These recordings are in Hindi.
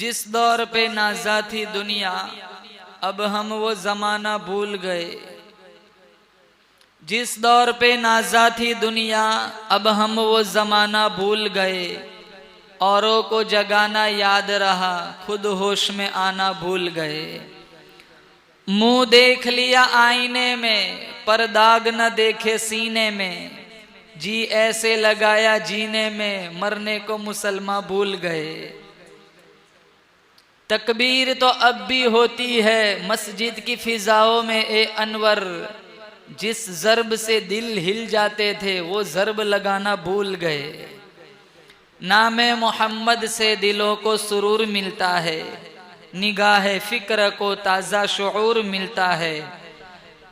जिस दौर पे नाज़ा थी दुनिया अब हम वो ज़माना भूल गए जिस दौर पे नाज़ा थी दुनिया, अब हम वो ज़माना भूल गए। औरों को जगाना याद रहा, खुद होश में आना भूल गए। मुंह देख लिया आईने में, पर दाग न देखे सीने में। जी ऐसे लगाया जीने में, मरने को मुसलमान भूल गए। तकबीर तो अब भी होती है मस्जिद की फिजाओं में ए अनवर। जिस ज़र्ब से दिल हिल जाते थे, वो ज़र्ब लगाना भूल गए। नामे मोहम्मद से दिलों को सुरूर मिलता है, निगाह फिक्र को ताज़ा शऊर मिलता है।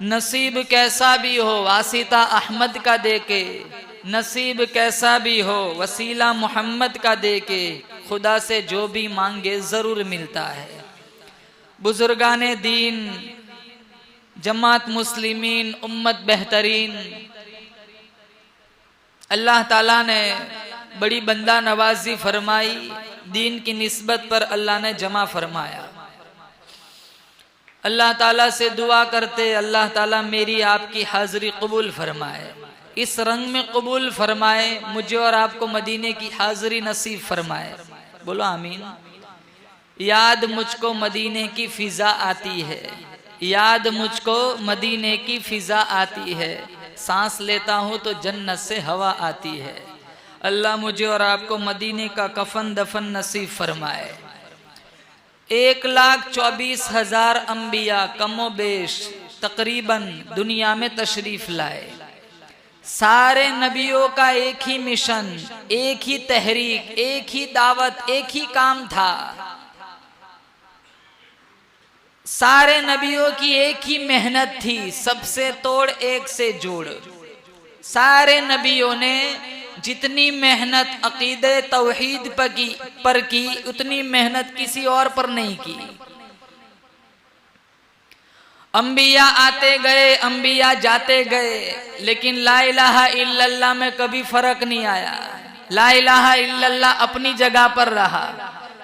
नसीब कैसा भी हो वासिता अहमद का देके, नसीब कैसा भी हो वसीला मोहम्मद का देके, खुदा से जो भी मांगे ज़रूर मिलता है। बुजुर्गाने दीन, जमात मुस्लिमीन, उम्मत बेहतरीन, अल्लाह ताला ने बड़ी बंदा नवाजी फरमाई। दीन की निस्बत पर अल्लाह ने जमा फरमाया। अल्लाह ताला से दुआ करते, अल्लाह ताला मेरी आपकी हाज़िरी कबूल फरमाए, इस रंग में कबूल फरमाए, मुझे और आपको मदीने की हाज़िरी नसीब फरमाए। बोलो आमीन। याद मुझको मदीने की फ़िज़ा आती है, याद मुझको मदीने की फ़िज़ा आती है। सांस लेता हूँ तो जन्नत से हवा आती है। अल्लाह मुझे और आपको मदीने का कफन दफन नसीब फरमाए। 1,24,000 अंबिया कमो बेश तकरीबन दुनिया में तशरीफ लाए। सारे नबियों का एक ही मिशन, एक ही तहरीक, एक ही दावत, एक ही काम था। सारे नबियों की एक ही मेहनत थी, सबसे तोड़ एक से जोड़। सारे नबियों ने जितनी मेहनत अकीदे तौहीद पर की, उतनी मेहनत किसी और पर नहीं की। अंबिया आते गए, अंबिया जाते गए, लेकिन ला इलाहा इल्लल्लाह में कभी फर्क नहीं आया। ला इलाहा इल्लल्लाह अपनी जगह पर रहा।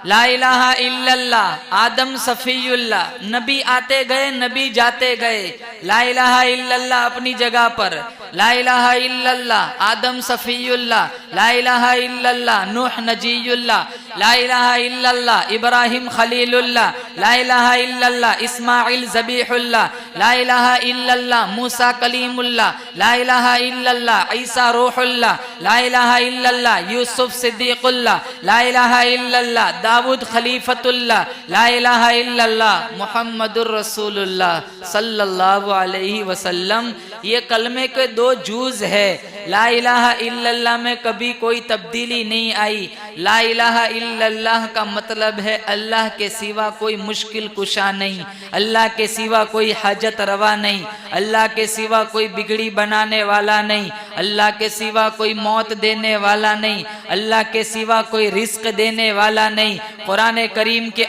ला इलाहा इल्लल्लाह आदम सफीयुल्लाह, नबी आते गए, नबी जाते गए। ला इलाहा इल्लल्लाह अपनी जगह पर। ला इलाहा इल्लल्लाह आदम सफीयुल्लाह, ला इलाहा इल्लल्लाह नूह नजीयुल्लाह, ला इलाहा इल्लल्लाह इब्राहिम खलीलुल्लाह, ला इलाहा इल्लल्लाह इस्माइल ज़बीहुल्लाह, ला इलाहा इल्लल्लाह मूसा कलीमुल्लाह, ला इलाहा इल्लल्लाह ईसा रूहुल्लाह, ला इलाहा इल्लल्लाह यूसुफ सिद्दीकुल्लाह, ला इलाहा इल्लल्लाह दाऊद खलीफतुल्लाह, ला इलाहा इल्लल्लाह मुहम्मदुर रसूलुल्लाह सल्लल्लाहु अलैहि वसल्लम। ये कलमे के दो जूज़ है। ला इलाहा इल्लल्लाह में कभी कोई तब्दीली नहीं आई। ला इलाहा इल्लल्लाह का मतलब है अल्लाह के सिवा कोई मुश्किल कुशा नहीं, अल्लाह के सिवा कोई हाजत रवा नहीं, अल्लाह के सिवा कोई बिगड़ी बनाने वाला नहीं, अल्लाह के सिवा कोई मौत देने वाला नहीं, अल्लाह के सिवा कोई रिस्क देने वाला नहीं। कुरान करीम के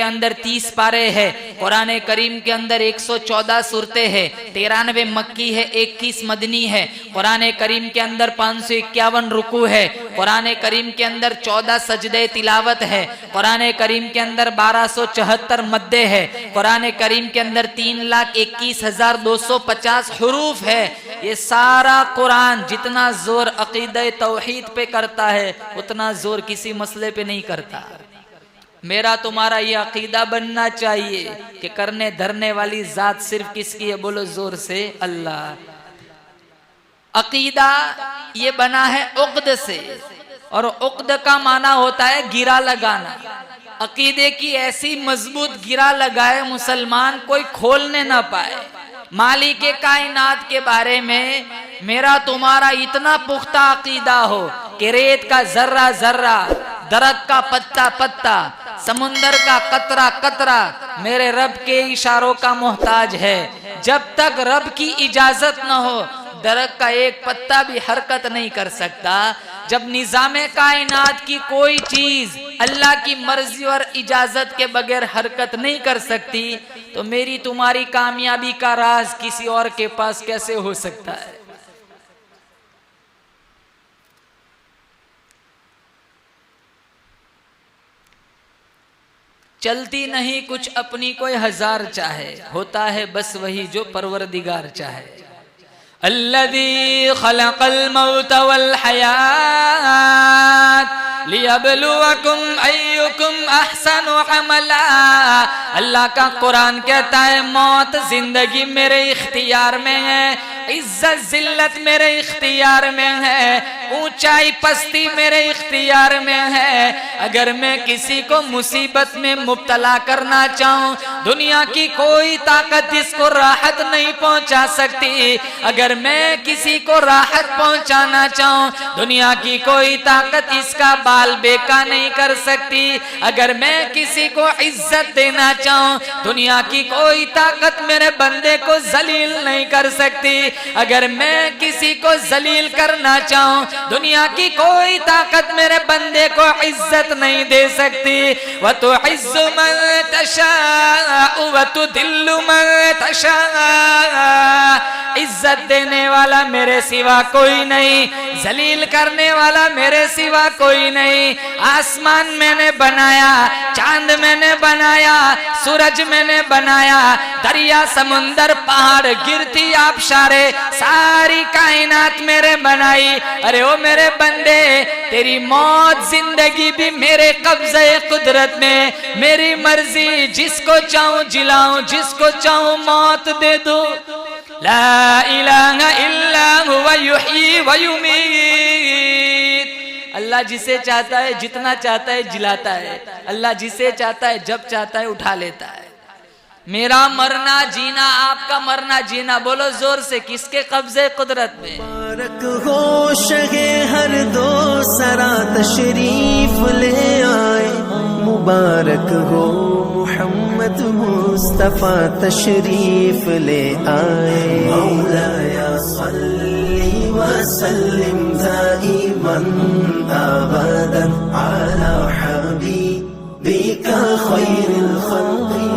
अंदर 30 पारे है। कुरान करीम के अंदर 114 सूरतें हैं। 93 मक्की है, 21 मदनी है। कुरान करीम के अंदर 551 रुकू है। कुरान करीम के अंदर 14 सजदे तिलावत है। कुरान करीम के अंदर 1274 मद्दे है। कुरान करीम के अंदर 3,21,250 हुरूफ है। ये सारा कुरान जितना जोर अकीदे तौहीद पे करता है, उतना जोर किसी मसले पे नहीं करता। मेरा तुम्हारा ये अकीदा बनना चाहिए कि करने धरने वाली जात सिर्फ किसकी है? बोलो जोर से, अल्लाह। अकीदा ये बना है उक़्द से, और उक़्द का माना होता है गिरा लगाना। अकीदे की ऐसी मजबूत गिरा लगाए मुसलमान कोई खोलने ना पाए। मालिक कायनात के बारे में मेरा तुम्हारा इतना पुख्ता अकीदा हो कि रेत का जर्रा जर्रा, दरख्त का पत्ता पत्ता, समुंदर का कतरा कतरा मेरे रब के इशारों का मोहताज है। जब तक रब की इजाजत न हो, दरख्त का एक पत्ता भी हरकत नहीं कर सकता। जब निज़ामे कायनात की कोई चीज अल्लाह की मर्जी और इजाजत के बगैर हरकत नहीं कर सकती, तो मेरी तुम्हारी कामयाबी का राज किसी और के पास कैसे हो सकता है? चलती नहीं कुछ अपनी कोई हजार चाहे, होता है बस वही जो परवरदिगार चाहे। अल्लज़ी खलक़ल मौत वल हयात लियब्लुवकुम अय्युकुम अहसनु अमला। अल्लाह का कुरान कहता है मौत जिंदगी मेरे इख्तियार में है, इज्जत जिल्लत मेरे इख्तियार में है, ऊंचाई पस्ती मेरे इख्तियार में है। अगर मैं किसी को मुसीबत में मुब्तला करना चाहूं, दुनिया की कोई ताकत इसको राहत नहीं पहुंचा सकती। अगर मैं किसी को राहत पहुंचाना चाहूं, दुनिया की कोई ताकत इसका बाल बेका नहीं कर सकती। अगर मैं किसी को इज्जत देना चाहूं, दुनिया की कोई ताकत मेरे बंदे को जलील नहीं कर सकती। अगर मैं किसी को जलील करना चाहूं, दुनिया की कोई ताकत मेरे बंदे को इज्जत नहीं दे सकती। व तो इज्जु मन तशा व तो दिल्लु मन तशा। इज्जत देने वाला मेरे सिवा कोई नहीं, जलील करने वाला मेरे सिवा कोई नहीं। आसमान मैंने बनाया, चांद मैंने बनाया, सूरज मैंने बनाया, दरिया समुंदर पहाड़ गिरती आबशारे सारी कायनात मेरे बनाई। अरे ओ मेरे बंदे, तेरी मौत जिंदगी भी मेरे कब्ज़े कुदरत में, मेरी मर्जी, जिसको चाहूं जिलाऊं, जिसको चाहूं मौत दे दो। ला इलाहा इल्ला हुवा युहयी व युमीत। अल्लाह जिसे चाहता है जितना चाहता है जिलाता है, अल्लाह जिसे चाहता है जब चाहता है उठा लेता है। मेरा मरना जीना, आपका मरना जीना, बोलो जोर से, किसके कब्जे कुदरत में? मुबारक हो शगे हर दो सरा तशरीफ ले आए, मुबारक हो मोहम्मद मुस्तफा तशरीफ ले आए। मौलाया सल्ली व सल्लिम दाइमन अबदन अला हबीबिका खैरिल खल्क़ि